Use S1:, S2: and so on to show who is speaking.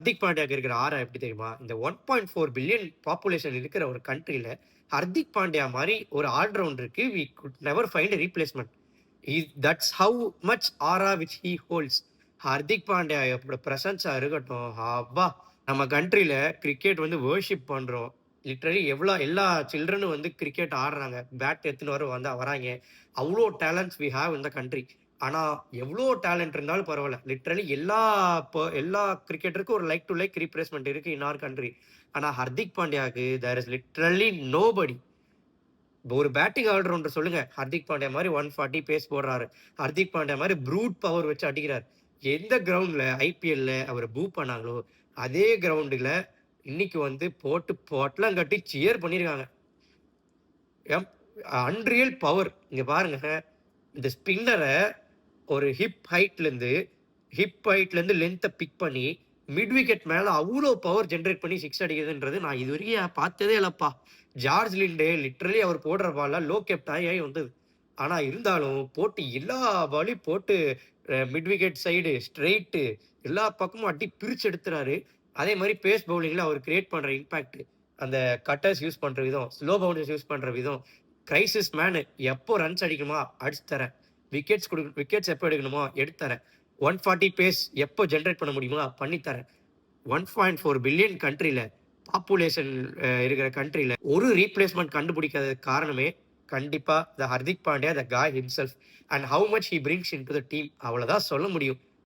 S1: ஹர்திக் பாண்டியாக்கு இருக்கிற ஆரா எப்படி தெரியுமா? இந்த 1.4 பில்லியன் பாப்புலேஷன் இருக்கிற ஒரு கண்ட்ரில, ஹர்திக் பாண்டியா மாரி ஒரு ஆல்ரவுண்டருக்கு we could never find a replacement. That's how much aura which he holds. Hardik பாண்டியாவோட பிரசன்ஸா இருக்கட்டும், அப்பா! நம்ம கண்ட்ரில கிரிக்கெட் வந்து வொர்ஷிப் பண்றோம். லிட்டரலி எல்லா சில்ட்ரனும் வந்து கிரிக்கெட் ஆடுறாங்க. பேட் எடுத்துன்னு வராய்ங்க. அவ்ளோ talents we have in the country. ஆனா, எவ்ளோ டேலண்ட் இருந்தாலும் பரவால்ல. லிட்டரலி எல்லா கிரிக்கெட்டருக்கும் ஒரு லைக் டூ லைக் ரீப்ளேஸ்மென்ட் இருக்கு இன் ஆர் கண்ட்ரி. ஆனா, ஹர்திக் பாண்டியாக்கு தேர் இஸ் லிட்டரலி நோபடி. ஒரு பேட்டிங் ஆல்ரவுண்டர் சொல்லுங்க. ஹர்திக் பாண்டியா மாரி 140 பேஸ் போடுறாரு. ஹர்திக் பாண்டியா மாரி ப்ரூட் பவர் வச்சு அடிக்கிறார். எந்த கிரவுண்ட்ல ஐபிஎல்ல அவர பூ பண்ணாங்களோ, அதே கிரவுண்டுல இன்னைக்கு வந்து போட்டு பொட்டலம் கட்டி சியர் பண்ணியிருக்காங்க. M unreal power. இங்க பாருங்க. இந்த ஸ்பின்னர ஒரு ஹிப் ஹைட்லேருந்து லென்த்த பிக் பண்ணி, மிட் விக்கெட் மேல அவ்ளோ பவர் ஜெனரேட் பண்ணி 6 அடிக்கிறதுன்றது நான் இதுவரைக்கும் பார்த்ததே இல்லப்பா. ஜார்ஜ் லிண்டே லிட்டரலி அவர் போடுற பால்லாம் லோ கேப்ட் ஆயி ஆயி வந்தது. ஆனா இருந்தாலும் போட்டு எல்லா பாலையும் போட்டு மிட் விக்கெட் சைடு, ஸ்ட்ரெய்ட்டு எல்லா பக்கமும் அடி பிரிச்சு எடுத்துறாரு. அதே மாரி பேஸ் பவுலிங்ல அவர் கிரியேட் பண்ற இம்பாக்ட், அந்த கட்டர்ஸ் யூஸ் பண்ற விதம், ஸ்லோ பவுன்சர்ஸ் யூஸ் பண்ற விதம், கிரைசிஸ் மேனு எப்போ ரன்ஸ் அடிக்கணுமா அடிச்சு தரேன். விக்கெட்ஸ் எப்போ எடுக்கணுமோ எடுத்து தரேன். 140 பேஸ் எப்போ ஜெனரேட் பண்ண முடியுமோ பண்ணி தரேன். 1.4 பில்லியன் கண்ட்ரில பாப்புலேஷன் இருக்கிற கண்ட்ரில ஒரு ரீப்ளேஸ்மென்ட் கண்டுபிடிக்காததுக்கு காரணமே கண்டிப்பா Hardik Pandya, the guy himself and how much he brings into the team. அவ்வளவுதான் சொல்ல முடியும்.